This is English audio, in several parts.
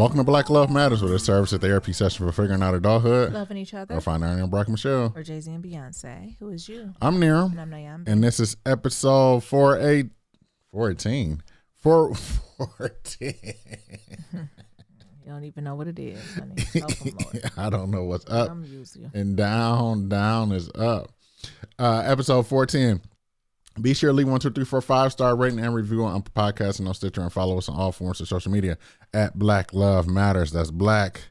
Welcome to Black Love Matters, where the service a therapy session for figuring out adulthood, loving each other. Or find Aaron and Brock and Michelle. Or Jay-Z and Beyonce. Who is you? I'm Nero. And I'm Nayam. And this is episode 414. 414. You don't even know what it is, honey. Welcome, Lord. I don't know what's up. I'm used to you. And down is up. Episode 410. Be sure to leave 1, 2, 3, 4, 5-star rating and review on Apple Podcasts and on Stitcher, and follow us on all forms of social media at Black Love Matters. That's Black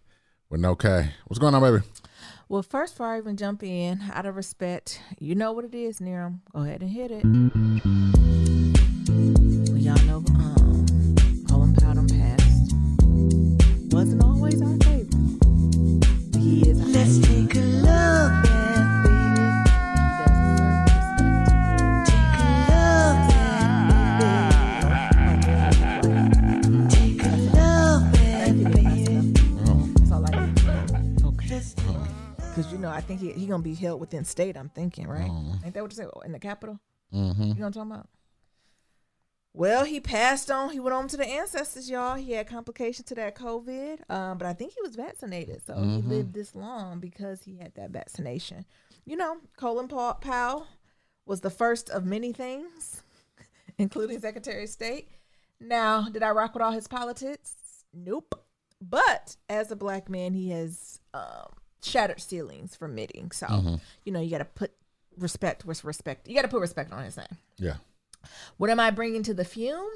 with no K. What's going on, baby? Well, first, before I even jump in, out of respect, you know what it is, Nero. Go ahead and hit it. Well, y'all know Colin Powell passed. Wasn't always our favorite. He is. Let's take a look back, baby. Take a look back, baby. Take a look back, baby. That's all I need. Okay. Because, I think he going to be held within state, I'm thinking, right? Ain't that what you say? In the capital? Mm-hmm. You know what I'm talking about? Well, he passed on. He went on to the ancestors, y'all. He had complications to that COVID, but I think he was vaccinated. So he lived this long because he had that vaccination. Colin Powell was the first of many things, including Secretary of State. Now, did I rock with all his politics? Nope. But as a black man, he has shattered ceilings for meeting. So, you got to put respect with respect. You got to put respect on his name. Yeah. What am I bringing to the fume?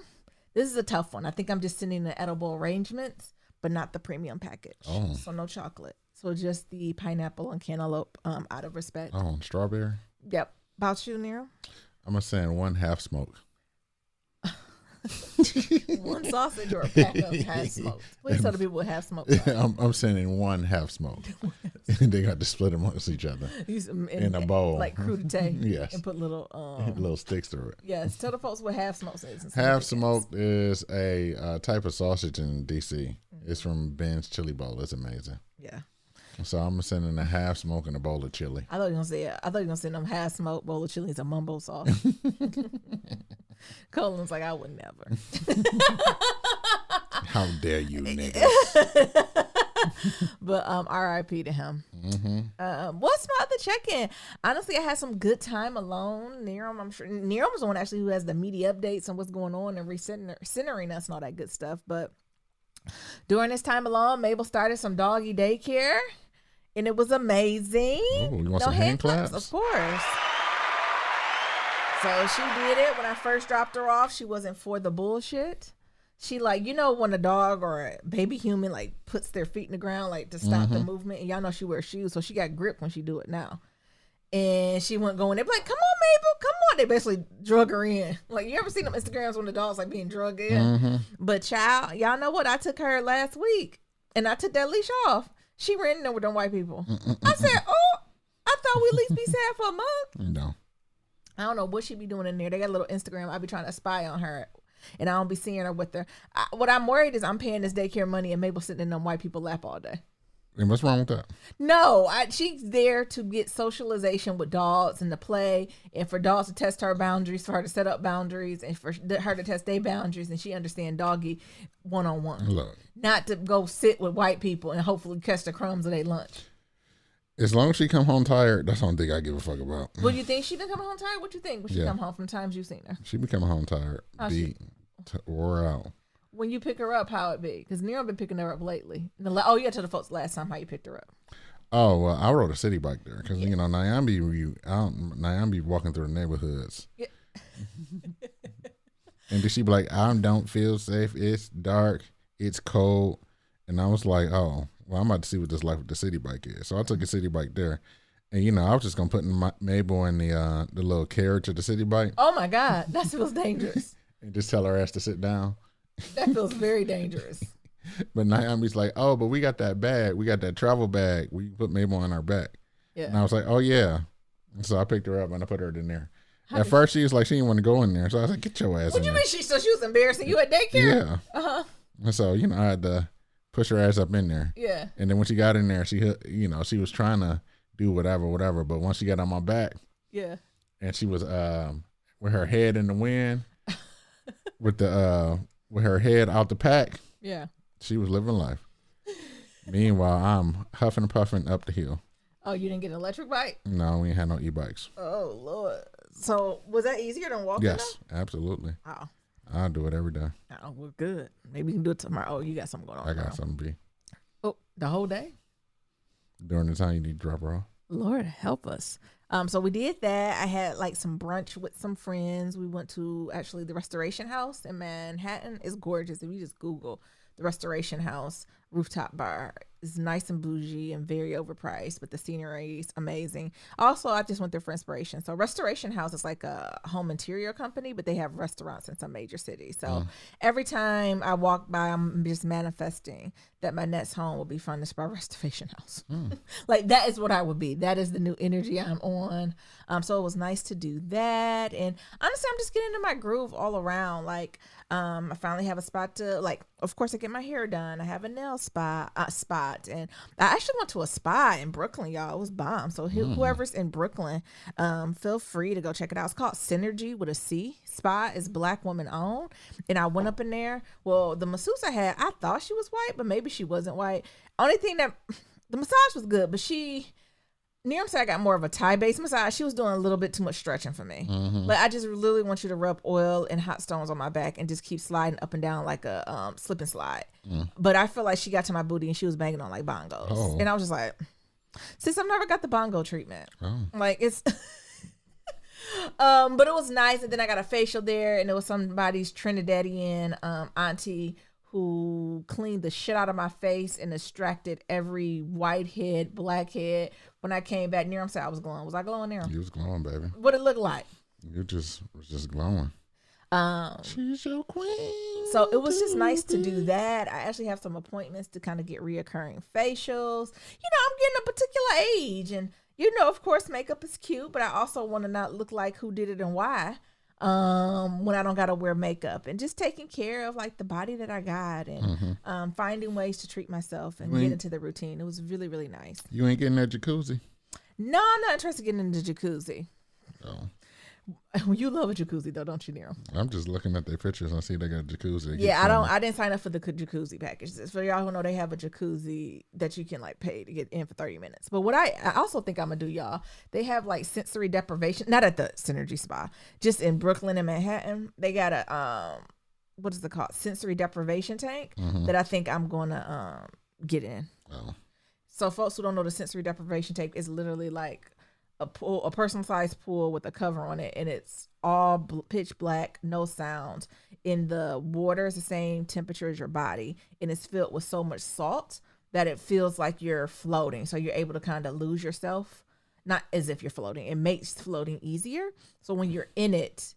This is a tough one. I think I'm just sending the edible arrangements, but not the premium package. Oh. So no chocolate. So just the pineapple and cantaloupe out of respect. Oh, strawberry? Yep. About you, Nero? I'm going to say 1 half smoke. One sausage or a pack of half smoked. Please tell the people what half smoked are. I'm sending 1 half smoke. They got to split them amongst each other in a bowl. Like crudité. Yes. And put little sticks through it. Yes. Tell the folks what half smoked is. Half smoked is a type of sausage in D.C. It's from Ben's Chili Bowl. It's amazing. Yeah. So I'm sending a half smoke and a bowl of chili. I thought you were gonna say them half smoked bowl of chili is a mumbo sauce. Colin's like, I would never. How dare you, niggas? But R.I.P. to him. What's my other check-in? Honestly, I had some good time alone. Nero, I'm sure Nero was the one actually who has the media updates on what's going on and centering us and all that good stuff. But during this time alone, Mabel started some doggy daycare, and it was amazing. Ooh, you want some hand claps? Of course. So she did it. When I first dropped her off, she wasn't for the bullshit. She when a dog or a baby human puts their feet in the ground to stop the movement, and y'all know she wears shoes, so she got grip when she do it now. And she wouldn't go in there, be like, "Come on, Mabel, come on." They basically drug her in. You ever seen them Instagrams when the dog's being drugged in? But child, y'all know what? I took her last week, and I took that leash off. She ran in there with them white people. I said, "Oh, I thought we'd at least be sad for a month." No. I don't know what she be doing in there. They got a little Instagram. I be trying to spy on her, and I don't be seeing her with her. What I'm worried is I'm paying this daycare money and Mabel sitting in them white people lap all day. And what's wrong with that? No, she's there to get socialization with dogs and to play, and for dogs to test her boundaries, for her to set up boundaries, and for her to test their boundaries, and she understand doggy one-on-one. Look. Not to go sit with white people and hopefully catch the crumbs of their lunch. As long as she come home tired, that's the only thing I give a fuck about. Well, you think she been coming home tired? What you think when she come home from times you've seen her? She be coming home tired, beat, wore out. When you pick her up, how it be? Because Nero been picking her up lately. You got to tell the folks last time how you picked her up. Oh, well, I rode a city bike there because, Nayam be walking through the neighborhoods. Yeah. And then she be like, "I don't feel safe. It's dark. It's cold." And I was like, "Oh, well, I'm about to see what this life with the city bike is." So I took a city bike there. And, I was just going to put Mabel in the little carriage of the city bike. Oh, my God. That feels dangerous. And just tell her ass to sit down. That feels very dangerous. But Naomi's like, "Oh, but we got that bag. We got that travel bag. We put Mabel on our back." Yeah. And I was like, "Oh, yeah." And so I picked her up and I put her in there. At first, she was like, she didn't want to go in there. So I was like, "Get your ass in there." What you mean? She was embarrassing you at daycare? Yeah. And so, I had to push her ass up in there. Yeah. And then when she got in there, she was trying to do whatever. But once she got on my back, yeah, and she was with her head in the wind, with her head out the pack. Yeah. She was living life. Meanwhile, I'm huffing and puffing up the hill. Oh, you didn't get an electric bike? No, we ain't had no e-bikes. Oh, Lord. So was that easier than walking? Yes, absolutely. Oh. I do it every day. Oh, well, good. Maybe we can do it tomorrow. Oh, you got something going on. I got tomorrow. something to be. Oh, the whole day? During the time you need to drop her off. Lord help us. So we did that. I had like some brunch with some friends. We went to actually the Restoration House in Manhattan. It's gorgeous. If you just Google the Restoration House rooftop bar, it's nice and bougie and very overpriced, but the scenery is amazing. Also, I just went there for inspiration. So Restoration House is like a home interior company, but they have restaurants in some major cities. So every time I walk by, I'm just manifesting that my next home will be furnished by Restoration House. Like that is what I would be. That is the new energy I'm on. So it was nice to do that. And honestly, I'm just getting into my groove all around. Like I finally have a spot to, like, of course I get my hair done. I have a nail spot. And I actually went to a spa in Brooklyn, y'all. It was bomb. So whoever's in Brooklyn, feel free to go check it out. It's called Synergy with a C. Spa is Black woman owned. And I went up in there. Well, the masseuse I had, I thought she was white, but maybe she wasn't white. Only thing that the massage was good, but Niram said I got more of a Thai-based massage. She was doing a little bit too much stretching for me. Like, I just literally want you to rub oil and hot stones on my back and just keep sliding up and down like a slip and slide. But I feel like she got to my booty and she was banging on like bongos. Oh. And I was just like, sis, I've never got the bongo treatment. Oh. Like, it's... but it was nice. And then I got a facial there, and it was somebody's Trinidadian auntie who cleaned the shit out of my face and extracted every white head, black head. When I came back, Niram said I was glowing. Was I glowing, Niram? You was glowing, baby. What it looked like? You was just glowing. She's your queen. So it was just nice to do that. I actually have some appointments to kind of get reoccurring facials. You know, I'm getting a particular age, and you know, of course, makeup is cute, but I also want to not look like who did it and why. When I don't gotta wear makeup, and just taking care of like the body that I got, and finding ways to treat myself and get into the routine. It was really, really nice. You ain't getting that jacuzzi? No, I'm not interested in getting into jacuzzi. Oh. You love a jacuzzi though, don't you, Nero? I'm just looking at their pictures and I see they got a jacuzzi. Yeah, I didn't sign up for the jacuzzi package. For y'all who know, they have a jacuzzi that you can like pay to get in for 30 minutes. But what I also think I'm gonna do, y'all, they have like sensory deprivation, not at the Synergy Spa, just in Brooklyn and Manhattan. They got a what is it called? Sensory deprivation tank that I think I'm gonna get in. Oh. So folks who don't know, the sensory deprivation tank is literally like a person-sized pool with a cover on it, and it's all pitch black, no sound. In the water is the same temperature as your body, and it's filled with so much salt that it feels like you're floating. So you're able to kind of lose yourself, not as if you're floating. It makes floating easier. So when you're in it,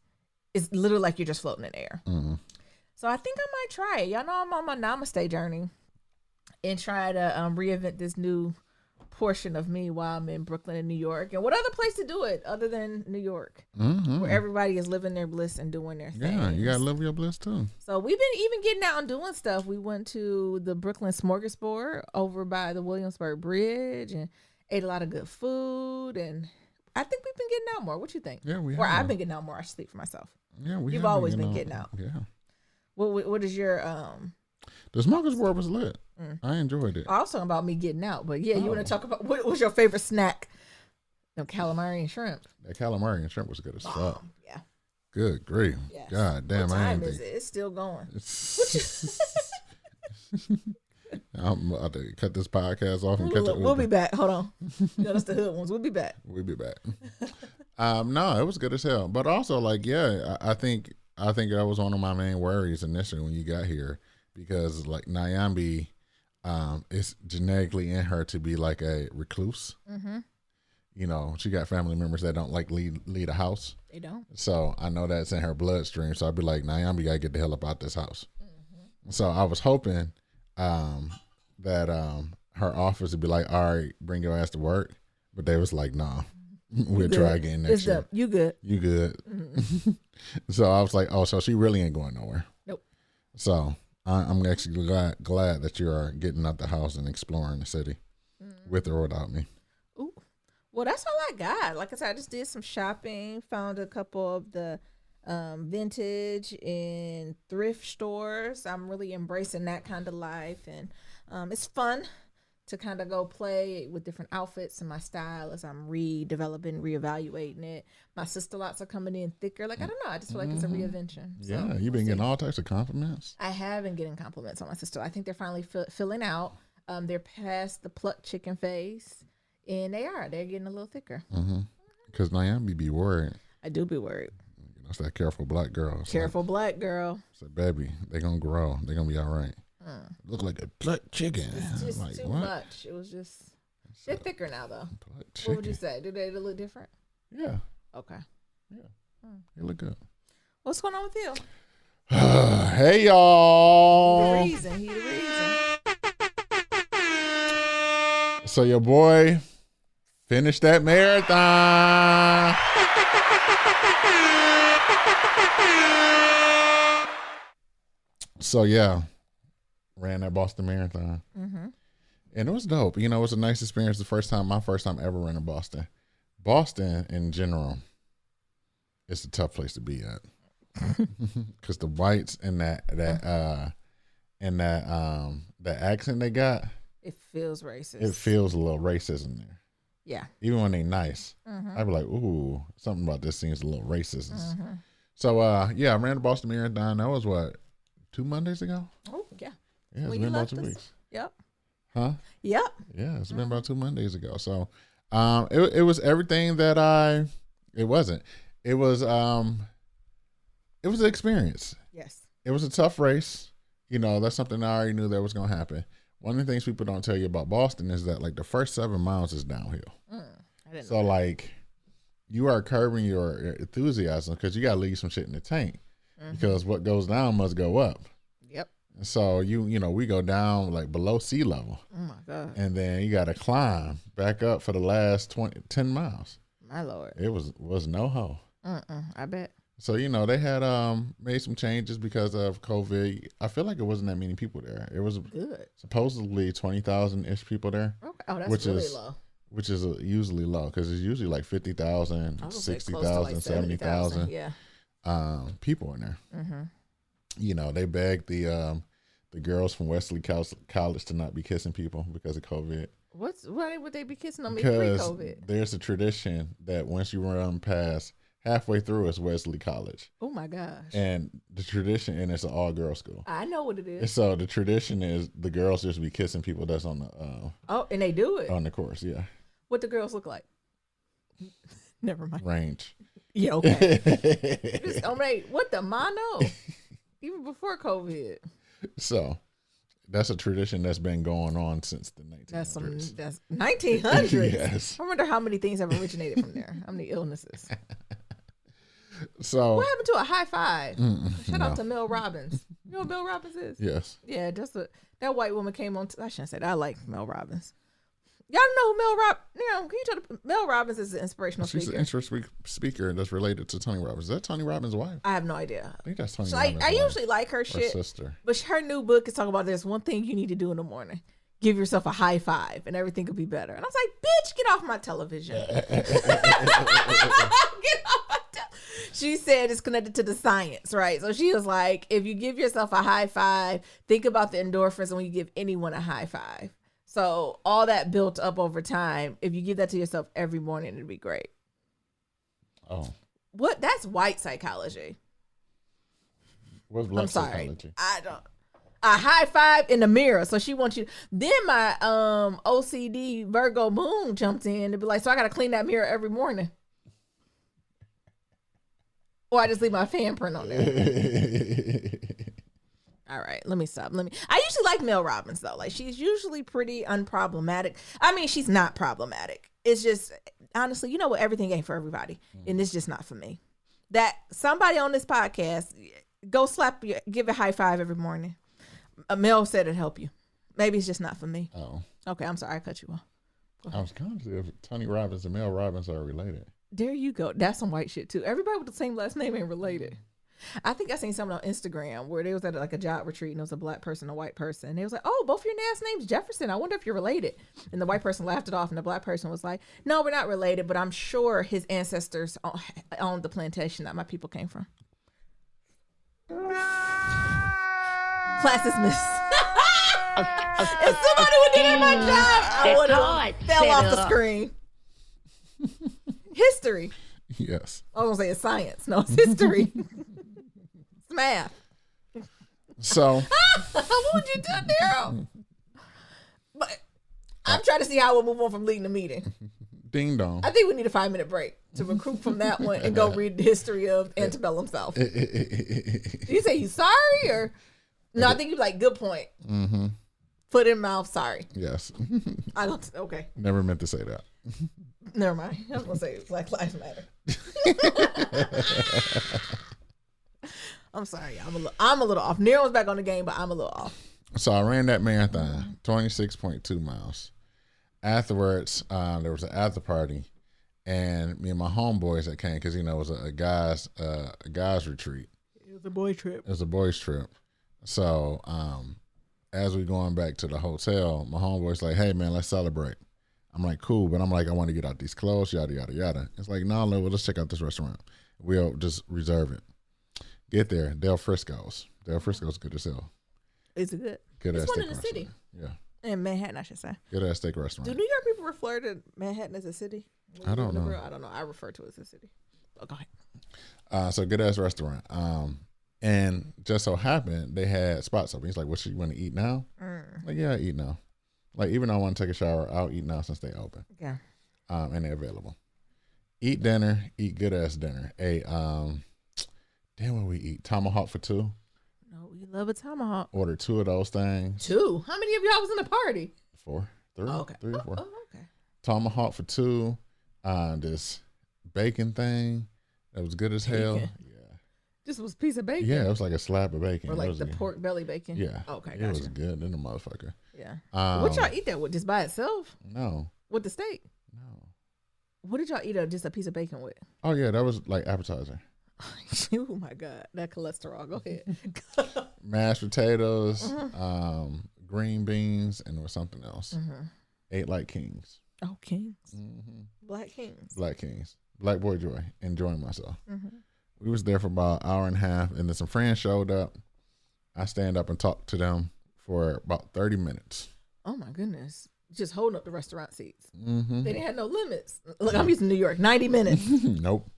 it's literally like you're just floating in air. So I think I might try it. Y'all know I'm on my namaste journey and try to reinvent this new portion of me while I'm in Brooklyn and New York. And what other place to do it other than New York, where everybody is living their bliss and doing their thing. Yeah, you gotta live your bliss too. So we've been even getting out and doing stuff. We went to the Brooklyn Smorgasbord over by the Williamsburg Bridge and ate a lot of good food. And I think we've been getting out more. What you think? Yeah, we Or have. I've been getting out more. I speak for myself. Yeah, we. You've have always been getting out. Yeah. What is your The smorgasbord was lit. I enjoyed it. I was talking about me getting out, but yeah, you want to talk about what was your favorite snack? No, calamari and shrimp. That calamari and shrimp was good as fuck. Yeah. Good grief. Yes. God damn, What I time ain't is it? It's still going. I'm about to cut this podcast off and catch it. We'll be back. Hold on. You know, that's the hood ones. We'll be back. We'll be back. No, it was good as hell. But also, like, yeah, I think that was one of my main worries initially when you got here, because like Nyambi, it's genetically in her to be like a recluse. You know, she got family members that don't like lead a house. They don't. So I know that's in her bloodstream. So I'd be like, Nyambi gotta get the hell up out this house. So I was hoping that her office would be like, all right, bring your ass to work. But they was like, nah, we'll try again next year. You good. You good. So I was like, oh, so she really ain't going nowhere. Nope. So I'm actually glad that you are getting out the house and exploring the city with or without me. Ooh. Well, that's all I got. Like I said, I just did some shopping, found a couple of the vintage in thrift stores. I'm really embracing that kind of life, and it's fun to kind of go play with different outfits and my style as I'm redeveloping, reevaluating it. My sister lots are coming in thicker. Like, I don't know. I just feel like it's a reinvention. So Yeah, you've been getting all types of compliments. I have been getting compliments on my sister. I think they're finally filling out. They're past the plucked chicken phase, and they're getting a little thicker. Because Nyami be worried. I do be worried. You know, it's that careful black girl. It's Careful, black girl. Like, baby, they gonna grow. They gonna be all right. Look like a plucked chicken. It's just like, too what? much. It was just. They're thicker now, though. Plucked What would chicken. you say? Do they look different? Yeah, Okay. they look good. What's going on with you? Hey, The y'all. reason. He the reason. So your boy finished that marathon. So yeah, ran that Boston Marathon, and it was dope. You know, it was a nice experience. My first time ever running Boston. Boston in general, it's a tough place to be at because the whites and that accent they got, It feels racist. it feels a little racism there. Yeah. Even when they nice, I'd be like, ooh, something about this seems a little racist. So yeah, I ran the Boston Marathon. That was what, 2 Mondays ago? Oh, yeah. Yeah, it's When been you about left 2 us. weeks. Yep. Huh? Yep. Yeah, it's been about 2 Mondays ago. So it was everything that it wasn't. It was an experience. Yes. It was a tough race. You know, that's something I already knew that was gonna happen. One of the things people don't tell you about Boston is that like the first 7 miles is downhill. I didn't So like you are curbing your enthusiasm because you gotta leave some shit in the tank. Because what goes down must go up. Yep. So you know, we go down like below sea level. Oh, my God. And then you gotta climb back up for the last 10 miles. My Lord. It was no ho. I bet. So, you know, they had made some changes because of COVID. I feel like it wasn't that many people there. It was Good. supposedly 20,000-ish people there, Okay. Oh, that's Which really is low. which is usually low because it's usually like 50,000, I was gonna say 60,000, close to like 70,000 Yeah. people in there. You know, they begged the girls from Wesley College to not be kissing people because of COVID. Why would they be kissing on me Because pre-COVID? there's a tradition that once you run past halfway through, it's Wesley College. Oh my gosh. And the tradition, and it's an all-girls school. I know what it And is. so the tradition is the girls just be kissing people that's on the Oh, and they do it. on the course, yeah, What the girls look like? Never mind. range. Yeah, okay. Just, what the mono? Even before COVID. So that's a tradition that's been going on since the 1900s. That's 1900s. Yes. I wonder how many things have originated from there. How many illnesses? So What happened to a high five? Shout out to Mel Robbins. You know what Mel Robbins is? yes, Yeah, that white woman came on. I shouldn't say that. I like Mel Robbins. Y'all know who Mel Robbins? You know, can you tell Mel Robbins is an inspirational she's an speaker? interesting speaker that's related to Tony Robbins. Is that Tony Robbins' wife? I have no idea. I think that's Tony So Robbins' I wife usually like her or shit, sister. but her new book is talking about there's one thing you need to do in the morning. Give yourself a high five and everything will be better. And I was like, bitch, get off my television. Get off my She said it's connected to the science, right? So she was like, if you give yourself a high five, think about the endorphins when you give anyone a high five. So all that built up over time, if you give that to yourself every morning, it'd be great. Oh, What? That's white psychology. what's black I'm sorry. psychology? I don't. A high five in the mirror. So she wants you. Then my OCD Virgo moon jumped in to be like, so I got to clean that mirror every morning. Or I just leave my fan print on there. All right, let me stop. I usually like Mel Robbins though. Like she's usually pretty unproblematic. I mean, she's not problematic. It's just honestly, you know what? Everything ain't for everybody, and it's just not for me. That somebody on this podcast go give a high five every morning. Mel said it'd help you. Maybe it's just not for me. Oh, Okay, I'm sorry, I cut you off. I was kind of see if Tony Robbins and Mel Robbins are related. There you go. That's some white shit too. Everybody with the same last name ain't related. I think I seen something on Instagram where they was at like a job retreat and it was a black person, a white person. And they was like, oh, both your last names Jefferson. I wonder if you're related. And the white person laughed it off and the black person was like, no, we're not related, but I'm sure his ancestors owned the plantation that my people came from. Class is missed. If somebody would did my job, I would have fell off the screen. History. Yes. I was gonna say it's science. No, it's history. It's math. So What would you do, Daryl? But I'm trying to see how we'll move on from leading the meeting. ding dong. I think we need a 5-minute break to recruit from that one and go read the history of Antebellum South. Did you say he's sorry or no? I think you're like, good point. Mm-hmm. Foot in mouth, sorry. Yes. I don't. Okay, Never meant to say that. never mind. I was gonna say Black Lives Matter. I'm sorry. I'm a little off. Nero's back on the game, but I'm a little off. So I ran that marathon, 26.2 miles. Afterwards, there was an after party, and me and my homeboys that came because it was a guys retreat. It was a boy trip. It was a boys trip. So as we going back to the hotel, my homeboy's like, "Hey man, let's celebrate." I'm like, "Cool," but I'm like, "I want to get out these clothes, yada yada yada." It's like, "No, well, let's check out this restaurant. We'll just reserve it." Get there, Del Frisco's. Del Frisco's good as hell. Is it good? Good It's ass one steak in the restaurant. city. Yeah, In Manhattan, I should say. good ass steak restaurant. Do New York people refer to Manhattan as a city? I don't know. I don't know. I refer to it as a city. Oh, go ahead. So good ass restaurant. And just so happened they had spots open. He's like, "What you want to eat now?" Like, "Yeah, I eat now." Like, even though I want to take a shower, I'll eat now since they open. Yeah. And they're available. Eat dinner. Eat good ass dinner. Damn, what we eat? Tomahawk for two. No, we love a tomahawk. Ordered 2 of those things. 2? How many of y'all was in the party? 4, 3, Oh, okay. 3 or 4. Oh, okay. Tomahawk for 2. This bacon thing that was good as hell. Bacon? Yeah. Just was a piece of bacon? Yeah, it was like a slab of bacon. Or It like was the good. pork belly bacon? Yeah. Okay, It gotcha. was good in the motherfucker. Yeah. What y'all eat that with? Just by itself? No. With the steak? No. What did y'all eat just a piece of bacon with? Oh yeah, that was like appetizer. Oh my God. That cholesterol. Go ahead. Mashed potatoes, green beans, and there was something else. Ate like kings. Oh, kings. Black kings. Black kings. Black boy joy. Enjoying myself. We was there for about an hour and a half, and then some friends showed up. I stand up and talked to them for about 30 minutes. Oh my goodness. Just holding up the restaurant seats. Mm-hmm. They didn't have no limits. Look, I'm used to New York. 90 minutes. Nope.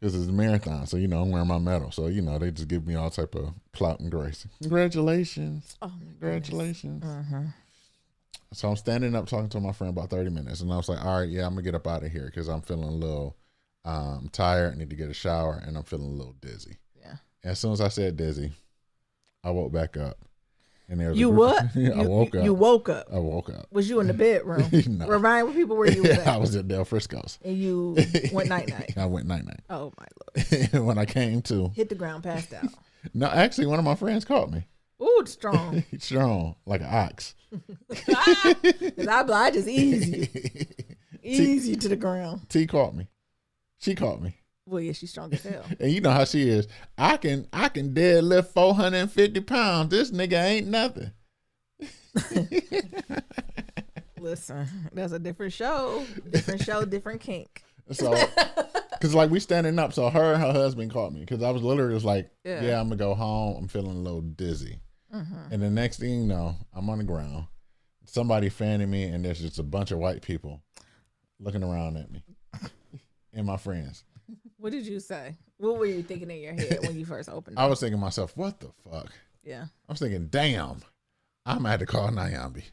Because it's a marathon, so I'm wearing my medal. So they just give me all type of clout and grace. Congratulations. Oh my goodness. Congratulations. So I'm standing up talking to my friend about 30 minutes, and I was like, "All right, yeah, I'm gonna get up out of here because I'm feeling a little tired. I need to get a shower, and I'm feeling a little dizzy." Yeah. And as soon as I said dizzy, I woke back up. And there was You a group- what? I woke up. You woke up. I woke up. Was you in the bedroom? No. Remind what people where you was at. I was at Del Frisco's. And you went night-night. I went night-night. Oh my Lord. And when I came to, Hit the ground, passed out. no, actually, one of my friends caught me. Ooh, it's strong. Strong, like an ox. Cause I just ease you to the ground. T caught me. She caught me. Well, yeah, she's strong as hell. And you know how she is. I can deadlift 450 pounds. This nigga ain't nothing. Listen, that's a different show, different kink. So, because like we standing up, so her and her husband caught me because I was literally just like, yeah, I'm gonna go home. I'm feeling a little dizzy. And the next thing you know, I'm on the ground. Somebody fanning me, and there's just a bunch of white people looking around at me and my friends. What did you say? What were you thinking in your head when you first opened it? I was thinking to myself, what the fuck? Yeah. I was thinking, damn, I'm gonna have to call Nyambi.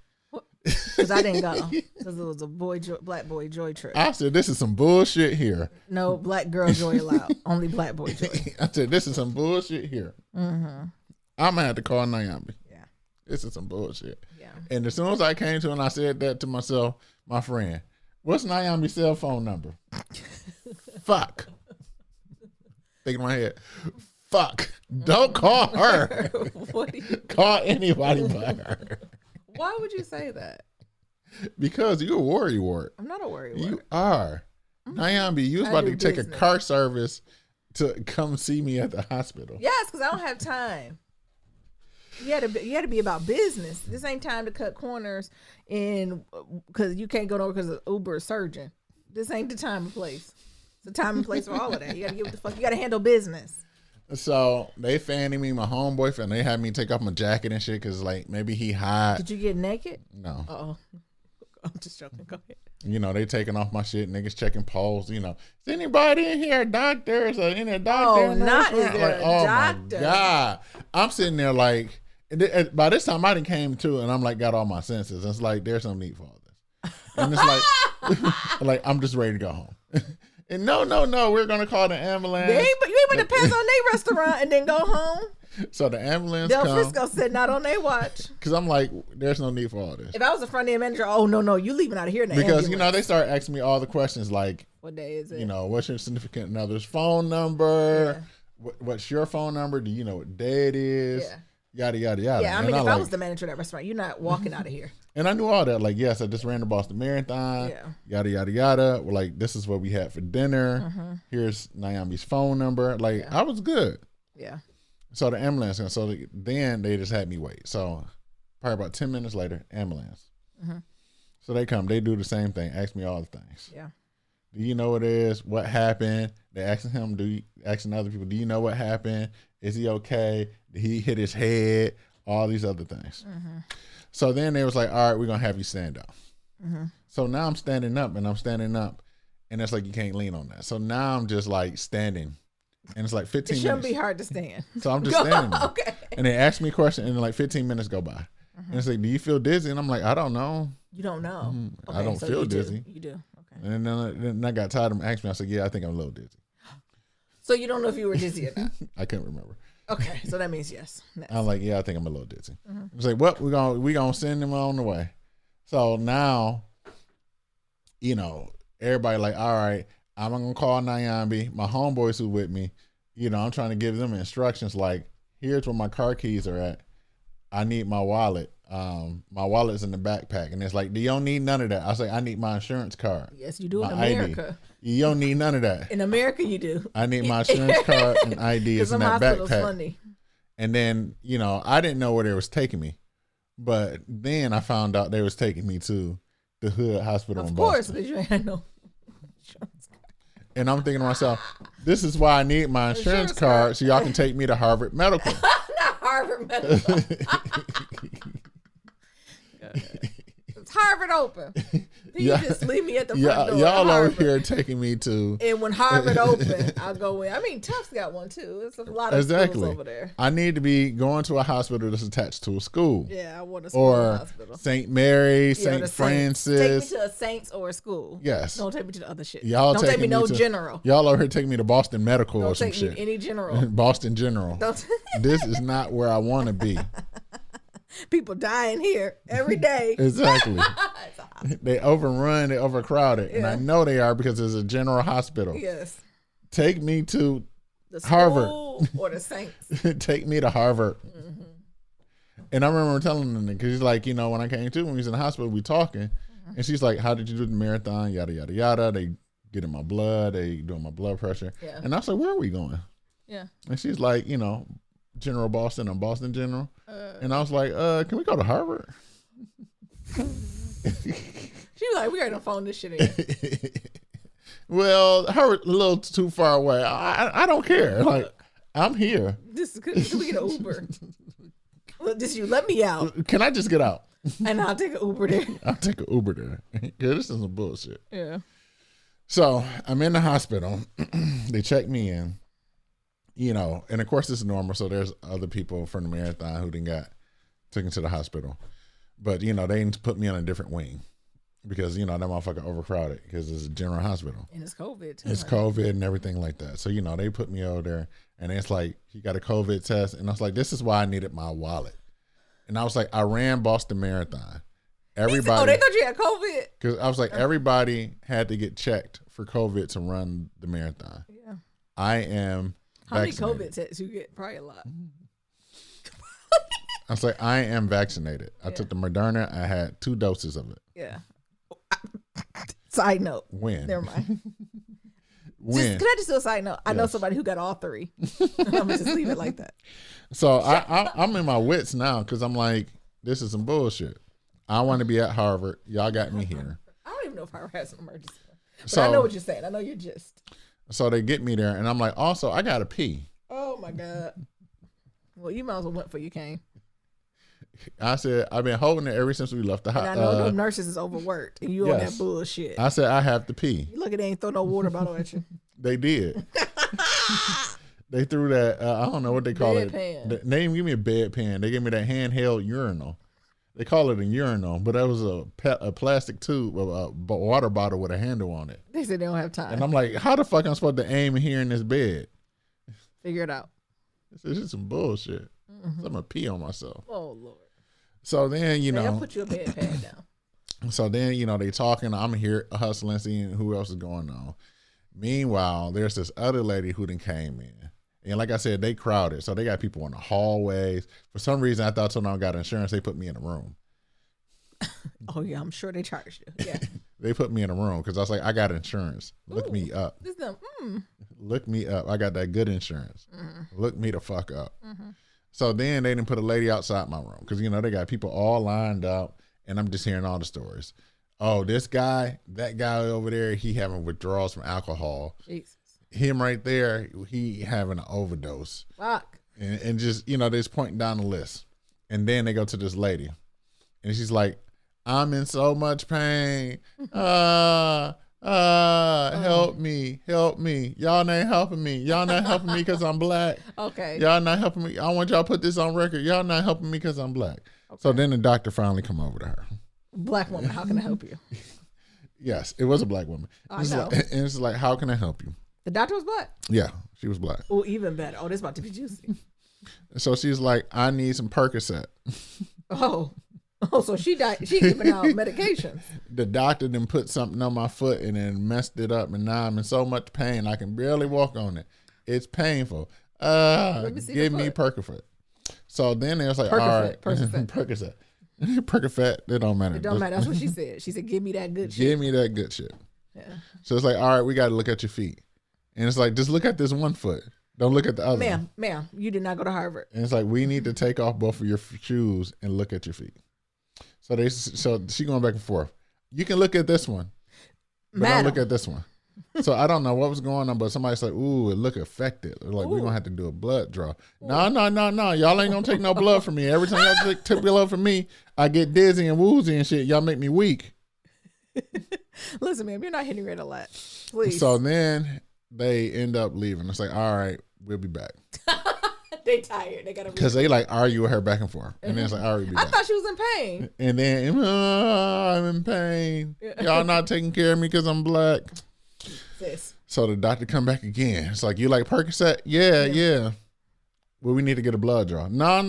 Because I didn't go. Because it was a black boy joy trip. I said, this is some bullshit here. No black girl joy allowed. Only black boy joy. I said, this is some bullshit here. I'm gonna have to call Nyambi. Yeah. This is some bullshit. Yeah. And as soon as I came to and I said that to myself, my friend, what's Nyambi's cell phone number? Fuck. Thinking in my head, fuck. Don't call her. What do you, Call anybody but her. why would you say that? Because you're a worry wart. I'm not a worry You word. are. Nyambi, you was I about do to take a business. car service to come see me at the hospital. Yes, because I don't have time. You had to be about business. This ain't time to cut corners because you can't go nowhere because of Uber surgeon. This ain't the time and place. It's the time and place for all of that. You got to get what the fuck. You got to handle business. So they fanning me, my homeboy, and they had me take off my jacket and shit because like maybe he hot. Did you get naked? No. Oh, I'm just joking. Go ahead. You know, they taking off my shit, niggas checking pulse, you know. Is anybody in here, doctors or any doctor? Oh, not is Like, there a oh doctor? my God. I'm sitting there like, by this time I done came to and I'm like, got all my senses. It's like, there's no need for all this. And it's like, like, I'm just ready to go home. And no, we're going to call the ambulance. You ain't about to pass on their restaurant and then go home. So the ambulance Del comes. Frisco said not on their watch. Because I'm like, there's no need for all this. If I was a front end manager, oh no, you leaving out of here in the Because, ambulance. you know, they start asking me all the questions like, What day is it? you know, what's your significant other's phone number? What's your phone number? Do you know what day it is? Yeah. Yada, yada, yada. Yeah, I And mean, if like, I was the manager of that restaurant, you're not walking out of here. and I knew all that. Like, yes, I just ran the Boston Marathon. Yeah. Yada, yada, yada. We're like, this is what we had for dinner. Mm-hmm. Here's Naomi's phone number. Like, I was good. Yeah. So the ambulance, so then they just had me wait. So probably about 10 minutes later, ambulance. Mm-hmm. So they come, they do the same thing, ask me all the things. Yeah. Do you know what it is? What happened? They asking him, asking other people, do you know what happened? Is he okay? Did he hit his head? All these other things. Mm-hmm. So then they was like, all right, we're going to have you stand up. Mm-hmm. So now I'm standing up and it's like, you can't lean on that. So now I'm just like standing and it's like 15 It minutes. shouldn't be hard to stand. So I'm just standing there. Okay. And they ask me a question and like 15 minutes go by. And it's like, do you feel dizzy? And I'm like, I don't know. You don't know. I don't feel you do. dizzy. You do. Okay. And then I got tired of them asking me. I said, yeah, I think I'm a little dizzy. So you don't know if you were dizzy or not. I couldn't remember. Okay. So that means yes. Next. I'm like, yeah, I think I'm a little dizzy. It's like, what? We gonna send him on the way. So now, you know, everybody like, all right, I'm gonna call Nyambi. My homeboys who with me, you know, I'm trying to give them instructions like, here's where my car keys are at. I need my wallet. My wallet's in the backpack. And it's like, do you don't need none of that? I say, I need my insurance card. Yes, you do in My ID. America. You don't need none of that. In America, you do. I need my insurance card and ID is in Some that hospitals backpack. funny. And then, you know, I didn't know where they was taking me. But then I found out they was taking me to the Hood Hospital in Of Boston. course, because you ain't had no insurance card. And I'm thinking to myself, this is why I need my insurance card so y'all can take me to Harvard Medical. Not Harvard Medical. It's Harvard open. You just leave me at the front door. Y'all over Harvard. here taking me to. And when Harvard open, I'll go in. I mean, Tufts got one too. It's a lot of schools over there. I need to be going to a hospital that's attached to a school. Yeah, I want a school Or hospital. St. Mary, Yeah, St. the Saints. Francis. Take me to a Saints or a school. Yes. Don't take me to the other shit. Y'all Don't take taking me no to- general. Y'all over here taking me to Boston Medical or Don't some take me shit. any general. Boston General. Don't This is not where I want to be. people dying here every day. Exactly. They overrun, they overcrowded. And I Yeah. know they are because it's a general hospital. Yes. Take me to The Harvard. school or the Saints. take me to Harvard. Mm-hmm. And I remember telling them, because he's like, you know, when I came to, when he was in the hospital, we talking. Mm-hmm. And she's like, how did you do the marathon? Yada, yada, yada. They getting my blood. They doing my blood pressure. Yeah. And I was like, where are we going? Yeah. And she's like, you know, General Boston and Boston General. And I was like, can we go to Harvard? She was like, we gotta phone this shit in. Well, Harvard's a little too far away. I don't care. Like, I'm here. This can we get an Uber? Look, this you let me out, Can I just get out? and I'll take an Uber there. I'll take an Uber there. Yeah, this is some bullshit. Yeah. So I'm in the hospital. They check me in, you know, and of course this is normal. So there's other people from the marathon who didn't got taken to the hospital, but you know, they didn't put me on a different wing because, you know, that motherfucker overcrowded because it's a general hospital. And it's COVID too. It's COVID and everything like that. So, you know, they put me over there and it's like, you got a COVID test. And I was like, this is why I needed my wallet. And I was like, I ran Boston Marathon. Everybody. Oh, they thought you had COVID. Because I was like, everybody had to get checked for COVID to run the marathon. Yeah. I am How many vaccinated. COVID tests you get? Probably a lot. I was like, I am vaccinated. I took the Moderna. I had 2 doses of it. Yeah. Side note. When? Never mind. When? Can I just do a side note? I know Yes. somebody who got all 3. I'm gonna just leave it like that. So I'm in my wits now because I'm like, this is some bullshit. I want to be at Harvard. Y'all got me here. I don't even know if Harvard has an emergency. But So I know what you're saying. I know your gist. So they get me there, and I'm like, also, I gotta pee. Oh Oh my God. Well, you might as well went for your cane. I said, I've been holding it ever since we left the And I house. know the nurses is overworked, and you on yes. that bullshit. I said, I have to pee. You look at they ain't throw no water bottle at you. They did. They threw that, I don't know what they call Bedpan. it. They didn't give me a bedpan. They gave me that handheld urinal. They call it a urinal, but that was a plastic tube, a water bottle with a handle on it. They said they don't have time. And I'm like, how the fuck I'm supposed to aim here in this bed? Figure it out. This is some bullshit. So I'm going to pee on myself. Oh Lord. So then, They'll put you a bedpan down. So then, they talking. I'm here hustling, seeing who else is going on. Meanwhile, there's this other lady who then came in. And like I said, they crowded. So they got people in the hallways. For some reason, I thought someone I got insurance. They put me in a room. Oh, yeah. I'm sure they charged you. Yeah. They put me in a room because I was like, I got insurance. Look me up. This them. Look me up. I got that good insurance. Look me the fuck up. So then they didn't put a lady outside my room because, they got people all lined up. And I'm just hearing all the stories. Oh, this guy, that guy over there, he having withdrawals from alcohol. Jesus. Him right there, he having an overdose. Fuck. And just, they're just pointing down the list. And then they go to this lady. And she's like, I'm in so much pain. Help me. Help me. Y'all not helping me. Y'all not helping me because I'm black. Okay. Y'all not helping me. I want y'all to put this on record. Y'all not helping me because I'm black. Okay. So then the doctor finally come over to her. Black woman, how can I help you? Yes, it was a black woman. I know. And it's like, how can I help you? The doctor was black? Yeah, she was black. Oh, even better. Oh, this about to be juicy. So she's like, I need some Percocet. Oh, so she died. She giving out medication. The doctor then put something on my foot and then messed it up. And now I'm in so much pain. I can barely walk on it. It's painful. Give me Percocet. So then they was like, all right. Percocet. Percocet, it don't matter. It don't matter. That's what she said. She said, give me that good shit. Give me that good shit. Yeah. So it's like, all right, we got to look at your feet. And it's like, just look at this one foot. Don't look at the other one. Ma'am, you did not go to Harvard. And it's like, we need to take off both of your shoes and look at your feet. So she going back and forth. You can look at this one, but don't look at this one. So I don't know what was going on, but somebody's like, ooh, it look affected. They're like, we're going to have to do a blood draw. No. Y'all ain't going to take no blood from me. Every time y'all take blood from me, I get dizzy and woozy and shit. Y'all make me weak. Listen, ma'am, you're not hitting it a lot. Please. So then they end up leaving. It's like, all right, we'll be back. They tired. They got to because they like argue with her back and forth. And then it's like, all right, we'll be back. I thought she was in pain. And then, I'm in pain. Y'all not taking care of me because I'm black. Sis. So the doctor come back again. It's like, you like Percocet? Yeah. Well, we need to get a blood draw. No.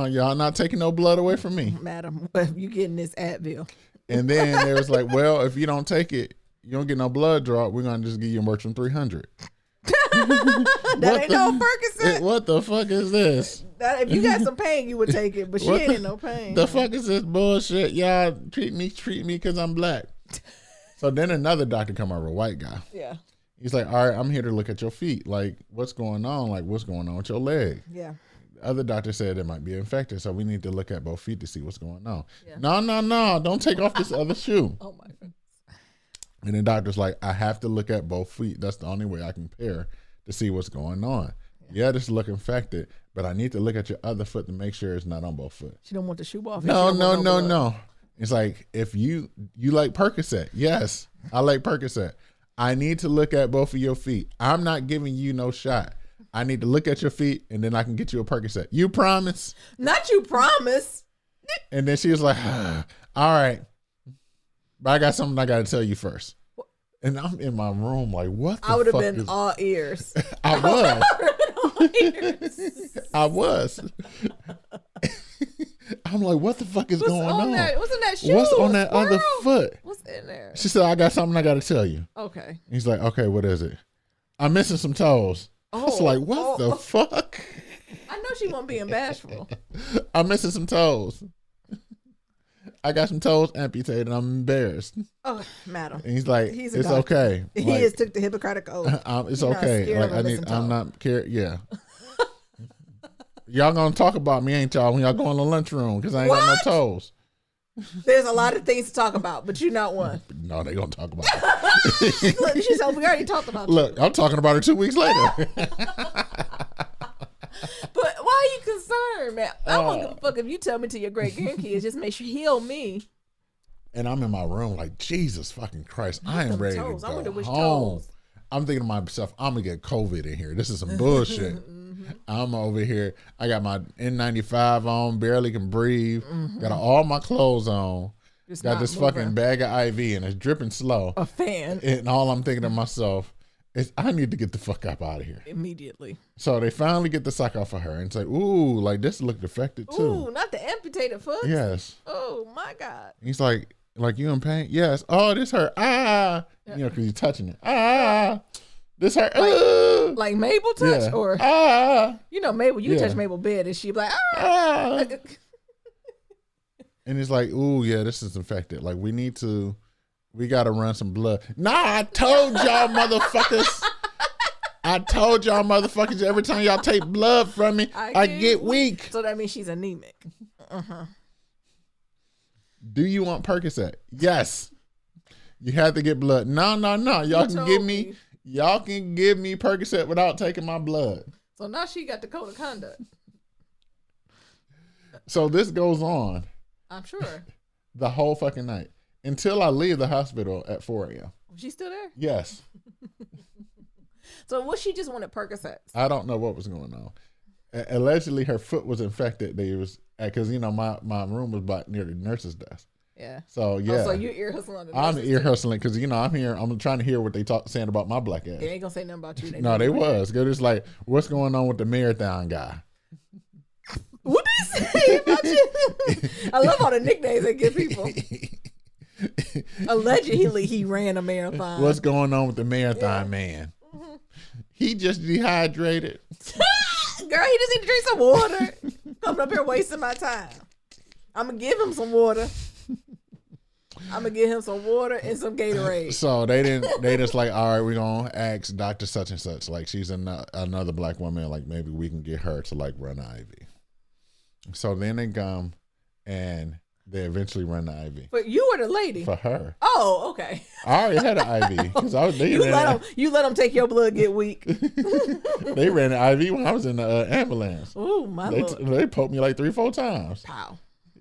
Y'all not taking no blood away from me. Madam, you getting this Advil. And then they was like, well, if you don't take it, you don't get no blood draw. We're going to just give you a Mertram 300. That ain't no Percocet. What the fuck is this? If you got some pain, you would take it, but she ain't in no pain. The fuck is this bullshit? Y'all treat me because I'm black. So then another doctor come over, a white guy. Yeah. He's like, all right, I'm here to look at your feet. Like, what's going on? Like, what's going on with your leg? Yeah. The other doctor said it might be infected, so we need to look at both feet to see what's going on. Yeah. No. Don't take off this other shoe. Oh, my goodness. And the doctor's like, I have to look at both feet. That's the only way I can compare to see what's going on. Yeah, this look infected, but I need to look at your other foot to make sure it's not on both foot. She don't want the shoe off. No. It's like, if you like Percocet. Yes, I like Percocet. I need to look at both of your feet. I'm not giving you no shot. I need to look at your feet, and then I can get you a Percocet. You promise? Not you promise. And then she was like, all right, but I got something I got to tell you first. And I'm in my room like, what the fuck? I would have been all ears. I was. I'm like, what the fuck is going on? What's in that shoe? What's on that other foot? What's in there? She said, I got something I got to tell you. Okay. He's like, okay, what is it? I'm missing some toes. I was like, what the fuck? I know she won't be bashful. I'm missing some toes. I got some toes amputated. I'm embarrassed. Oh, madam. And he's like, it's okay. He has took the Hippocratic oath. It's okay. Like I'm not care. Yeah. Y'all gonna talk about me, ain't y'all? When y'all go in the lunchroom because I ain't got no toes. There's a lot of things to talk about, but you're not one. No, they gonna talk about it. Look, she said we already talked about. Look, I'm talking about her 2 weeks later. Why are you concerned, man? I don't give a fuck if you tell me to your great grandkids. Just make sure heal me. And I'm in my room like, Jesus fucking Christ, I am ready toes. to I go wonder which home. toes. I'm thinking to myself, I'm gonna get COVID in here. This is some bullshit. I'm over here. I got my N95 on, barely can breathe. Got all my clothes on. Just Got not this moving. fucking bag of IV and it's dripping slow. A fan And all I'm thinking to myself is, I need to get the fuck up out of here. immediately. So they finally get the sock off of her and say, ooh, like this looked affected too. Ooh, not the amputated foot. Yes. Oh my God. He's like you in pain? Yes. Oh, this hurt. Ah. You know, because he's touching it. Ah. This hurt. Like Mabel touch yeah. or you know Mabel. You Yeah. touch Mabel bed and she be like Ah. And it's like, ooh, yeah, this is infected. Like we got to run some blood. Nah, I told y'all motherfuckers. I told y'all motherfuckers every time y'all take blood from me, I get weak. So that means she's anemic. Do you want Percocet? Yes. You have to get blood. No. Y'all can give me. Y'all can give me Percocet without taking my blood. So now she got the code of conduct. So this goes on I'm sure. the whole fucking night until I leave the hospital at 4 a.m. She's still there. Yes. So what? She just wanted Percocets. I don't know what was going on. Allegedly, her foot was infected. They was because my room was about near the nurse's desk. Yeah. So yeah. Oh, so you ear hustling. I'm ear hustling because I'm trying to hear what they saying about my black ass. They ain't gonna say nothing about you. No, they was. Cause it's like, what's going on with the marathon guy? What did he say about you? I love all the nicknames they give people. Allegedly, he ran a marathon. What's going on with the marathon man? He just dehydrated. Girl, he just need to drink some water. Coming up here wasting my time. I'm gonna give him some water. I'm gonna give him some water and some Gatorade. So they just like, all right, we're gonna ask Dr. Such and Such, like she's another black woman, like maybe we can get her to like run the IV. So then they come and they eventually run the IV. But you were the lady. For her. Oh, okay. I already had an IV. Cause I was, You let them take your blood get weak. they ran the IV when I was in the ambulance. Oh my Lord. They poked me like 3-4 times. Pow.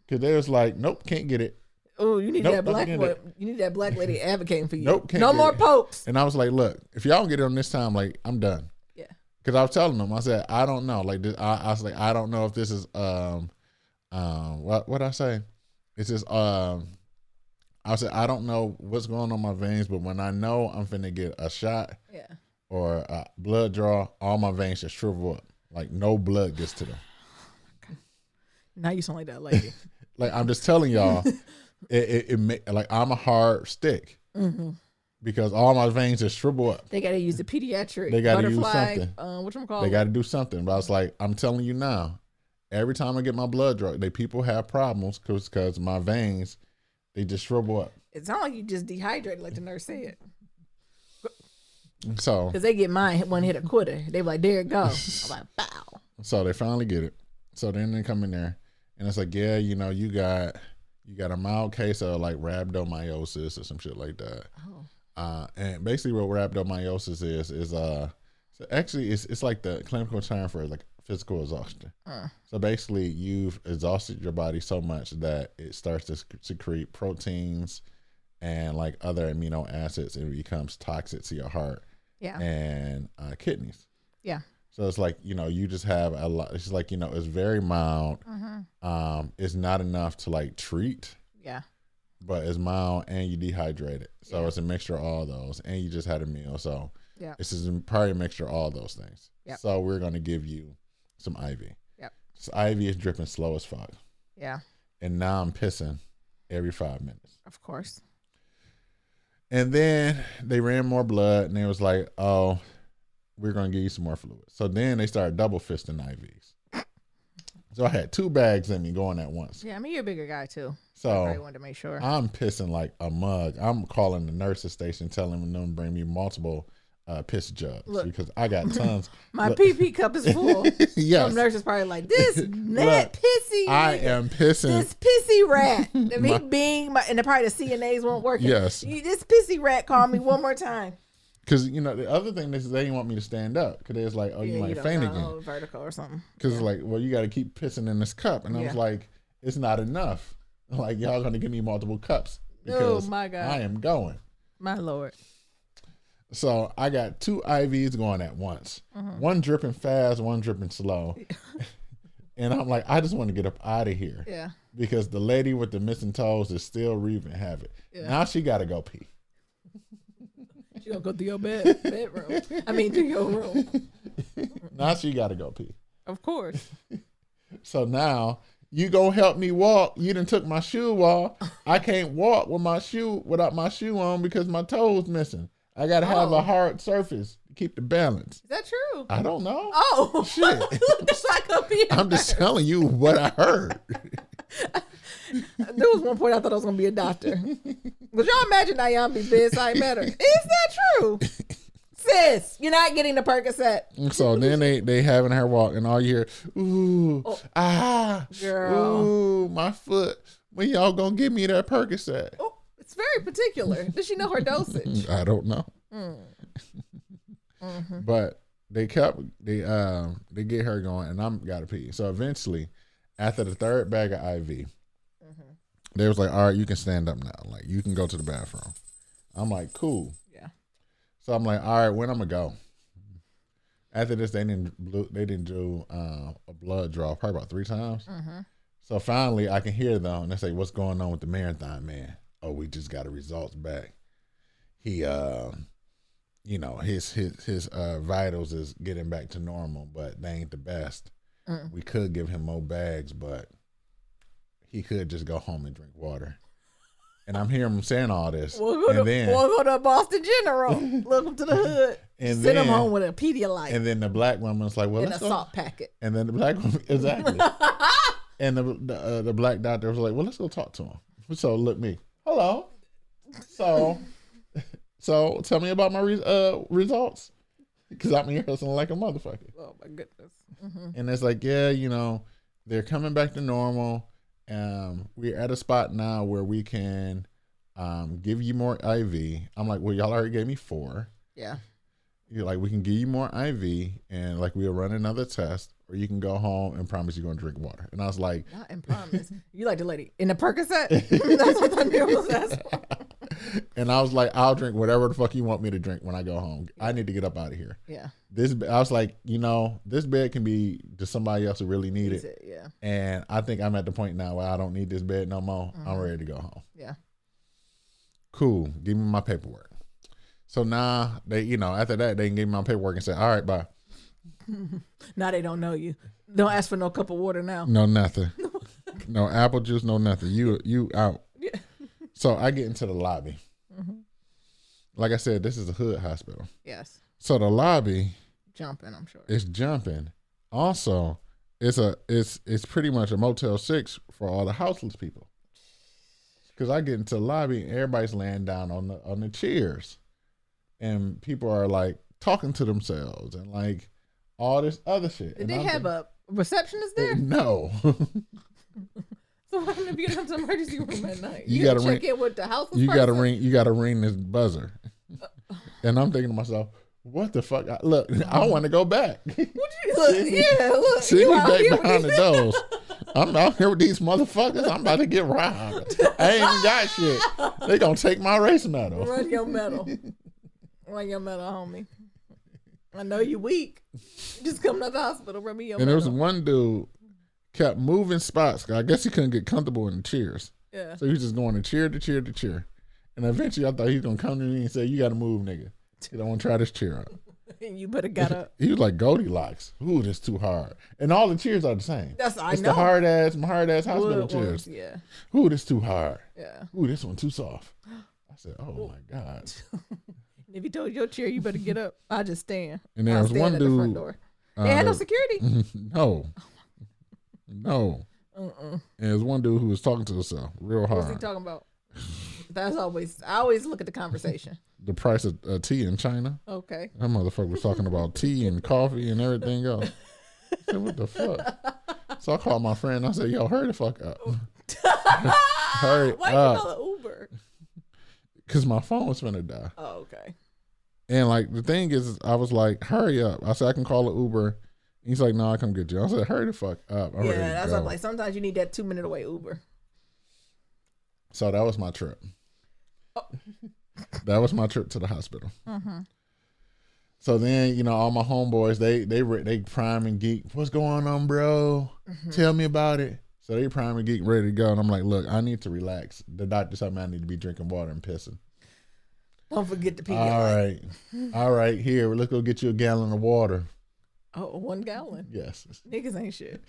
Cause they was like, nope, can't get it. Oh, you need Nope, that black nothing in boy. it. You need that black lady advocating for you. Nope, can't no get more it. pokes. And I was like, look, if y'all don't get it on this time, like I'm done. Yeah. Cause I was telling them, I said, I don't know. Like I was like, I don't know if this is what I say? It's just I said I don't know what's going on in my veins, but when I know I'm finna get a shot or a blood draw, all my veins just shrivel up. Like no blood gets to them. Now you sound like that lady. Like I'm just telling y'all, like I'm a hard stick because all my veins just shrivel up. They gotta use the pediatric. They gotta use butterfly, something. Whatchamacallit? They got to do something. But I was like, I'm telling you now, every time I get my blood draw, people have problems because my veins, they just shrivel up. It sounds like you just dehydrated, like the nurse said. So, Because they get mine one hit a quitter. They be like, there it go. I'm like, bow. so they finally get it. So then they come in there, and it's like, yeah, you know, you got a mild case of like rhabdomyosis or some shit like that. Oh. And basically, what rhabdomyosis is so actually it's like the clinical term for like physical exhaustion. So basically, you've exhausted your body so much that it starts to secrete proteins and like other amino acids, and it becomes toxic to your heart and kidneys. Yeah. So it's like, you know, you just have a lot. It's like, you know, it's very mild. It's not enough to like treat. Yeah. But it's mild and you dehydrated. So it's a mixture of all those. And you just had a meal. So this is probably a mixture of all those things. Yep. So we're going to give you some IV. Yep. This IV is dripping slow as fuck. Yeah. And now I'm pissing every 5 minutes. Of course. And then they ran more blood and they was like, oh, we're going to give you some more fluid. So then they started double fisting IVs. So I had 2 bags in me going at once. Yeah, I mean, you're a bigger guy too. So I wanted to make sure. I'm pissing like a mug. I'm calling the nurse's station, telling them to bring me multiple piss jugs because I got tons. My pee cup is full. Yes. Some nurses probably like, this mad pissy. I am pissing. This pissy rat. And me being and probably the CNAs won't work. Yes. This pissy rat called me one more time. Because, the other thing is they didn't want me to stand up because they was like, oh, you might don't faint know, again. vertical or something. Because it's like, well, you got to keep pissing in this cup. And I was Yeah. like, it's not enough. Like, y'all going to give me multiple cups because my God. I am going. My Lord. So I got 2 IVs going at once. One dripping fast, one dripping slow. And I'm like, I just want to get up out of here. Yeah. Because the lady with the missing toes is still wreathing havoc. Yeah. Now she got to go pee. You gonna go to your bedroom. I mean, to your room. Now she got to go pee. Of course. So now you go help me walk. You done took my shoe off. I can't walk without my shoe on because my toes missing. I got to have a hard surface to keep the balance. Is that true? I don't know. Oh, Shit. It's like up here. I'm just telling you what I heard. There was one point I thought I was gonna be a doctor. But y'all imagine Ayambi's bedside manner. Is that true? Sis, you're not getting the Percocet. So then they having her walk, and all you hear, ooh, Girl. ooh, my foot. When y'all gonna give me that Percocet? Oh, it's very particular. Does she know her dosage? I don't know. But they get her going, and I'm gotta pee. So eventually, after the 3rd bag of IV, they was like, all right, you can stand up now. Like, you can go to the bathroom. I'm like, cool. Yeah. So I'm like, all right, when I'm gonna go? After this, they didn't do a blood draw probably about 3 times. So finally, I can hear them, and they say, what's going on with the marathon man? Oh, we just got the results back. He, his vitals is getting back to normal, but they ain't the best. We could give him more bags, but he could just go home and drink water. And I'm hearing him saying all this. We'll go to Boston General. Look him to the hood. And Send him then- home with a Pedialyte And then the black woman's like, well, and a let's go. salt packet. And then the black woman, exactly. And the black doctor was like, well, let's go talk to him. So look me. Hello. So tell me about my results. Because I'm here hustling like a motherfucker. Oh my goodness. And it's like, yeah, they're coming back to normal. We're at a spot now where we can give you more IV. I'm like, well, y'all already gave me 4. Yeah. You're like, we can give you more IV, and like we'll run another test, or you can go home and promise you're gonna drink water. And I was like, Not in promise. You like the lady in the Percocet? That's what the meal was asked for. and I was like, I'll drink whatever the fuck you want me to drink when I go home. I need to get up out of here. Yeah. I was like, this bed can be to somebody else who really need That's it. it. Yeah. And I think I'm at the point now where I don't need this bed no more. I'm ready to go home. Yeah. Cool. Give me my paperwork. So now they, after that, they can give me my paperwork and say, all right, bye. Now they don't know you. Don't ask for no cup of water now. No, nothing. No apple juice, no nothing. You out. Yeah. So I get into the lobby. Like I said, this is a hood hospital. Yes. So the lobby Jumping, I'm sure. is jumping. Also, it's pretty much a Motel 6 for all the houseless people. Because I get into the lobby and everybody's laying down on the chairs. And people are like talking to themselves and like all this other shit. Did And they I'm have a receptionist there? No. So what happened if you come to the emergency room at night? You You gotta gotta check ring- in with the house. You gotta ring this buzzer. And I'm thinking to myself, what the fuck? Look, I want to go back. Look, look. See you me out back here with behind the these- doors. I'm out here with these motherfuckers. I'm about to get robbed. I ain't even got shit. They gonna take my race medal. Run your medal. Run your medal, homie. I know you weak. Just come to the hospital. Run me your And there was medal. one dude kept moving spots. I guess he couldn't get comfortable in the chairs. Yeah. So he was just going to chair to chair to chair. And eventually I thought he was going to come to me and say, you got to move, nigga. I don't want to try this chair out. And you better got up. He was like Goldilocks. Ooh, this too hard. And all the chairs are the same. That's I It's know. the hard ass hospital Wood chairs. ones, yeah. Ooh, this too hard. Yeah. Ooh, this one too soft. I said, oh my God. If you told your chair, you better get up. I just stand. And there I'll was stand one at the front dude. door. They had no that- security. No. And there's one dude who was talking to himself real What's he hard. talking about? That's always. I always look at the conversation. The price of tea in China. Okay. That motherfucker was talking about tea and coffee and everything else. I said, what the fuck? So I called my friend. I said, yo, hurry the fuck up. Hurry Why you up. call it Uber? Because my phone was finna die. Oh, okay. And like the thing is, I was like, hurry up. I said, I can call an Uber. He's like, no, I come get you. I said, hurry the fuck up. I'm ready to that's go. what I'm like. Sometimes you need that 2-minute away Uber. So that was my trip. Oh. That was my trip to the hospital. Mm-hmm. So then, you know, all my homeboys, they prime and geek. What's going on, bro? Mm-hmm. Tell me about it. So they prime and geek, ready to go. And I'm like, look, I need to relax. The doctor told me I need to be drinking water and pissing. Don't forget the Pedialyte. All right. All right, here, let's go get you a gallon of water. Oh, 1 gallon. Yes. Niggas ain't shit.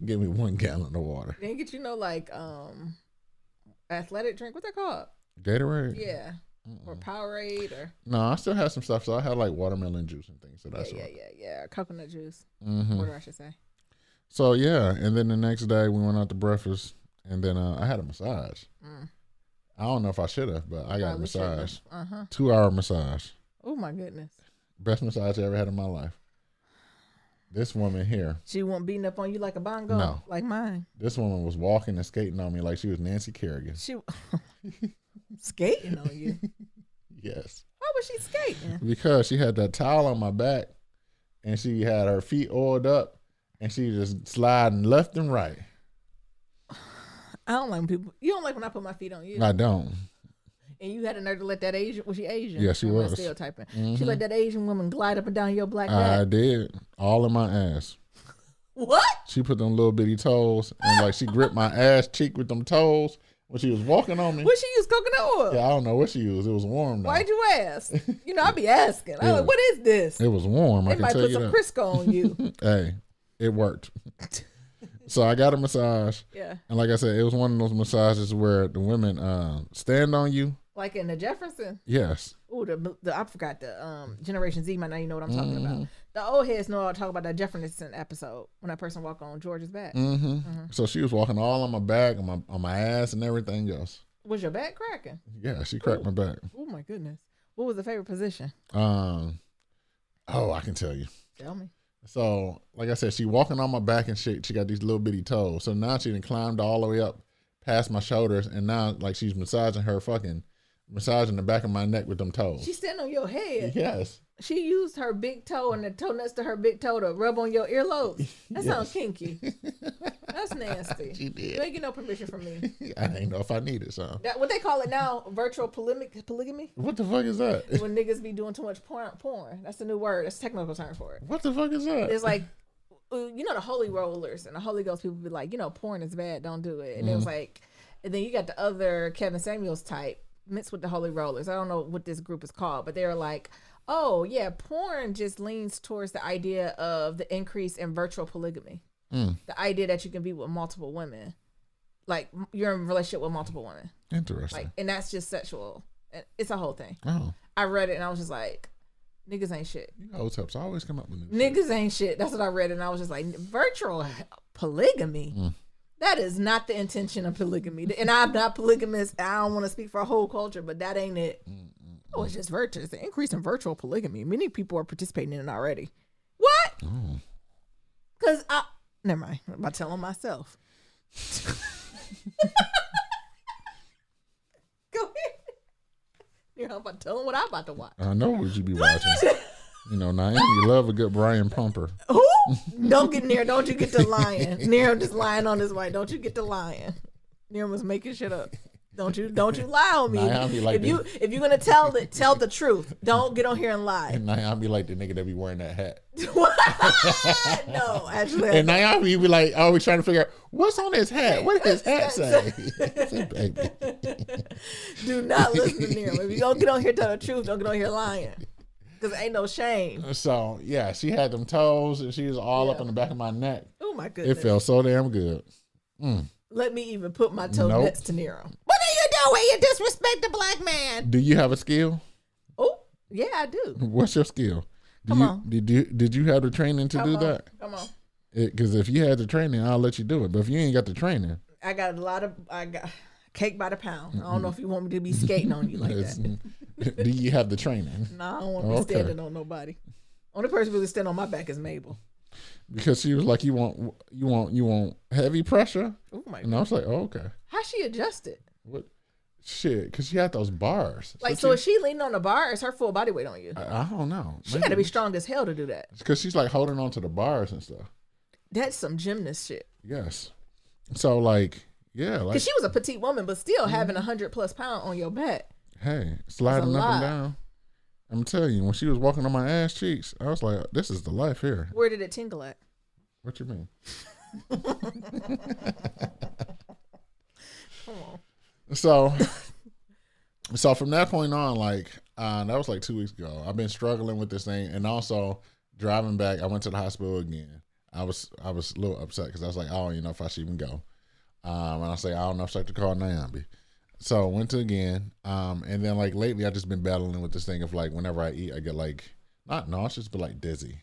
Give me 1 gallon of water. They ain't get like athletic drink. What's that called? Gatorade? Yeah. Or Powerade or No, I still had some stuff. So I had like watermelon juice and things. So that's yeah. Coconut juice. Mm-hmm. Water, I should say. So yeah, and then the next day we went out to breakfast, and then I had a massage. I don't know if I should have, but I got a massage. 2-hour massage. Oh my goodness. Best massage I ever had in my life. This woman here. She wasn't beating up on you like a bongo? No. Like mine. This woman was walking and skating on me like she was Nancy Kerrigan. She skating on you? Yes. Why was she skating? Because she had that towel on my back, and she had her feet oiled up, and she just sliding left and right. I don't like when people. You don't like when I put my feet on you. I don't. And you had a nerve to let that Asian. Was she Asian? Yeah, she Or am I was. stereotyping. Mm-hmm. She let that Asian woman glide up and down your black I back. did. All in my ass. What? She put them little bitty toes, and like she gripped my ass cheek with them toes when she was walking on me. What she use coconut oil? Yeah, I don't know what she used. It was warm though. Why'd you ask? You know, I be asking. I'm Yeah. like, what is this? It was warm. They I can might tell put you some that. Crisco on you. Hey, it worked. So I got a massage, Yeah. and like I said, it was one of those massages where the women stand on you. Like in the Jefferson. Yes. Oh, I forgot the Generation Z might not even know what I'm talking Mm-hmm. about. The old heads know I'll talk about that Jefferson episode when that person walked on George's back. Mm-hmm. So she was walking all on my back, on my ass, and everything else. Was your back cracking? Yeah, she cracked my back. Oh my goodness. What was the favorite position? Oh, I can tell you. Tell me. So, like I said, she walking on my back and shit. She got these little bitty toes. So now she done climbed all the way up past my shoulders, and now like she's massaging the back of my neck with them toes. She's standing on your head. Yes. She used her big toe and the toe next to her big toe to rub on your earlobes. That sounds kinky. That's nasty. She did. You ain't get no permission from me. I didn't know if I needed some. That what they call it now, virtual polygamy. What the fuck is that? When niggas be doing too much porn. That's the new word. That's a technical term for it. What the fuck is that? It's like, you know, the holy rollers and the Holy Ghost people be like, you know, porn is bad. Don't do it. And it was like, and then you got the other Kevin Samuels type mixed with the holy rollers. I don't know what this group is called, but they're like, oh yeah, porn just leans towards the idea of the increase in virtual polygamy. The idea that you can be with multiple women, like you're in a relationship with multiple women, Interesting. like, and that's just sexual. It's a whole thing. Oh, I read it and I was just like, niggas ain't shit. you know, tips always come up with new shit. Niggas ain't shit. That's what I read, and I was just like, virtual polygamy. That is not the intention of polygamy, and I'm not polygamous. I don't want to speak for a whole culture, but that ain't it. Oh, it's just virtual. It's an increase in virtual polygamy. Many people are participating in it already. What? Oh. Because never mind. I'm about to tell them myself. Go ahead. You're about to tell them what I'm about to watch. I know what you be watching. You know, Naomi, you love a good Brian Pumper. Who? Don't get near. Don't you get to lying. Near just lying on his wife. Don't you get to lying. Near was making shit up. Don't you lie on me. Nah, I be like if you're gonna tell the truth, don't get on here and lie. And Naomi be like the nigga that be wearing that hat. No, actually. And Naomi be like always trying to figure out what's on his hat. What does his hat say? Say, baby. Do not listen to Near. If you don't get on here and tell the truth, don't get on here lying. Because ain't no shame. So yeah, she had them toes and she was all up Yeah. on the back of my neck. Oh my goodness. It felt so damn good. Let me even put my toe Nope. next to Nero. What are you doing? You disrespect the black man. Do you have a skill? Oh, yeah, I do. What's your skill? Come on. Did you have the training to do that? Come on. Because if you had the training, I'll let you do it. But if you ain't got the training, I got cake by the pound. I don't know if you want me to be skating on you like that. do you have the training? No, I don't want to be Okay. standing on nobody. Only person really standing on my back is Mabel. Because she was like, you want heavy pressure, Oh my and god. I was like, oh, okay. How she adjusted? What? Shit, because she had those bars. Like, so is she leaning on the bar? Or is her full body weight on you? I don't know. She got to be strong as hell to do that. Because she's like holding on to the bars and stuff. That's some gymnast shit. Yes. So like, yeah, like Because she was a petite woman, but still having 100+ pound on your back. hey, sliding That's a up and lot. down. I'm telling you, when she was walking on my ass cheeks, I was like, this is the life here. Where did it tingle at? What you mean? Come on. So from that point on, like that was like 2 weeks ago. I've been struggling with this thing, and also driving back, I went to the hospital again. I was a little upset because I was like, I don't even know if I should even go. And I was like, I don't know if I should call Nyambi. So went to again, and then like lately, I just been battling with this thing of like whenever I eat, I get like not nauseous, but like dizzy.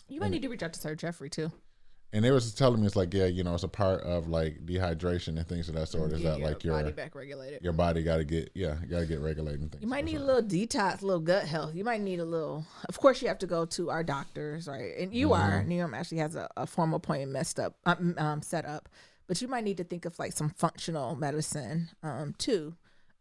You might need to reach out to Sir Jeffrey too. And they was telling me it's like, yeah, you know, it's a part of like dehydration and things of that sort. Is Get that like your body back regulated? your body got to get regulated and things. You might need a So- little detox, a little gut health. You might need a little. Of course, you have to go to our doctors, right? And you are. Neom actually has a formal appointment set up, but you might need to think of like some functional medicine too,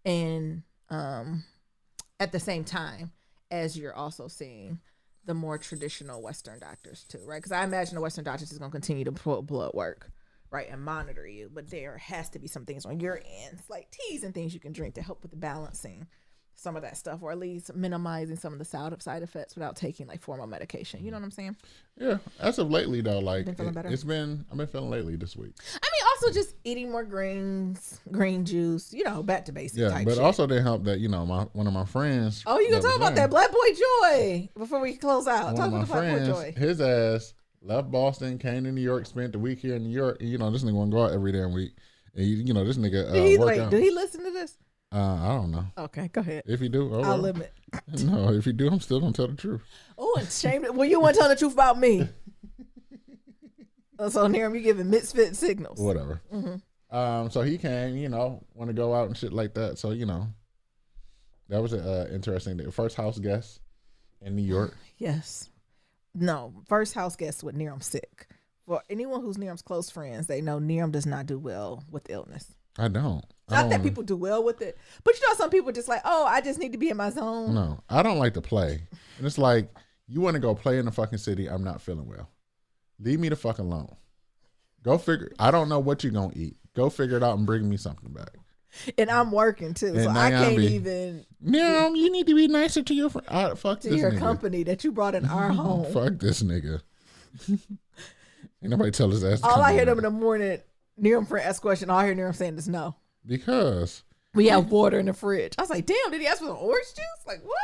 and at the same time as you're also seeing the more traditional Western doctors too, right? Because I imagine the Western doctors is going to continue to pull blood work, right, and monitor you. But there has to be some things on your ends, like teas and things you can drink to help with the balancing some of that stuff, or at least minimizing some of the side effects without taking like formal medication. You know what I'm saying? Yeah, as of lately though, like Been feeling better? I've been feeling lately this week. I mean, also just eating more greens, green juice, you know, back to basics. Yeah, type but shit. also they help that, you know, one of my friends. Oh, you gonna talk was about there, that Black Boy Joy before we close out? One Talk of my about the Black Boy friends, Joy. his ass left Boston, came to New York, spent the week here in New York. And, you know, this nigga want to go out every damn week, and you know, this nigga work out. Do he listen to this? I don't know. Okay, go ahead. If you do, oh, I'll well. limit. No, if you do, I'm still gonna tell the truth. Oh, and shame. Well, you want to tell the truth about me. So, Niram, you giving misfit signals. Whatever. So he came, you know, want to go out and shit like that. So, you know, that was an interesting day. First house guest in New York. Yes. No, first house guest with Niram sick. For anyone who's Niram's close friends, they know Niram does not do well with illness. I don't. Not that people do well with it, but you know, some people just like, oh, I just need to be in my zone. No, I don't like to play. And it's like, you want to go play in the fucking city. I'm not feeling well. Leave me the fuck alone. Go figure. I don't know what you're going to eat. Go figure it out and bring me something back. And I'm working too, so And I can't Nyambi. even No, you need to be nicer to your friend. Fuck to this your nigga. company that you brought in our home. Fuck this nigga. Ain't nobody tell his ass to All come I hear over. them in the morning, Niram friend ask question. All I hear Niram saying is no. Because We have water in the fridge. I was like, damn, did he ask for some orange juice? Like, what?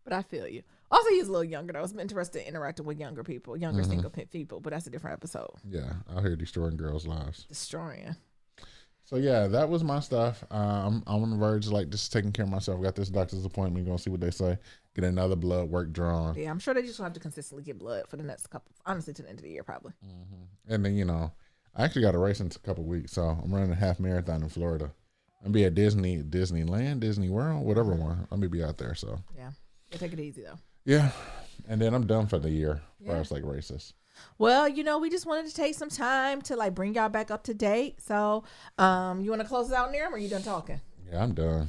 But I feel you. Also, he's a little younger, though. I was interested in interacting with younger people, younger single people, but that's a different episode. yeah, out here destroying girls' lives. Destroying. So yeah, that was my stuff. I'm on the verge of like just taking care of myself. Got this doctor's appointment. Gonna see what they say. Get another blood work drawn, Yeah, I'm sure they just will have to consistently get blood for the next couple, honestly, to the end of the year, probably. and then you know, I actually got a race in a couple weeks, so I'm running a half marathon in Florida. I'm be at Disneyland, Disney World, whatever one. Let me be out there. So Yeah. Take it easy, though. yeah, and then I'm done for the year. Yeah. Where it's like races. Well, you know, we just wanted to take some time to like bring y'all back up to date. So, you want to close it out, Niram, or are you done talking? Yeah, I'm done.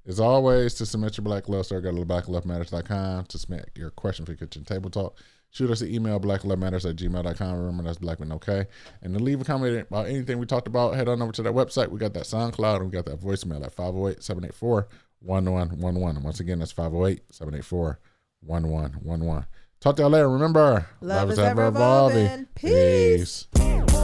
As always, to submit your Black Love story, go to blacklovematters.com to submit your question for Kitchen Table Talk. Shoot us an email, blacklovematters@gmail.com. Remember, that's black with no K. And to leave a comment about anything we talked about, head on over to that website. We got that SoundCloud, and we got that voicemail at 508-784-1111. And once again, that's 508-784-1111. Talk to y'all later. Remember, Love is ever evolving. Peace. Peace.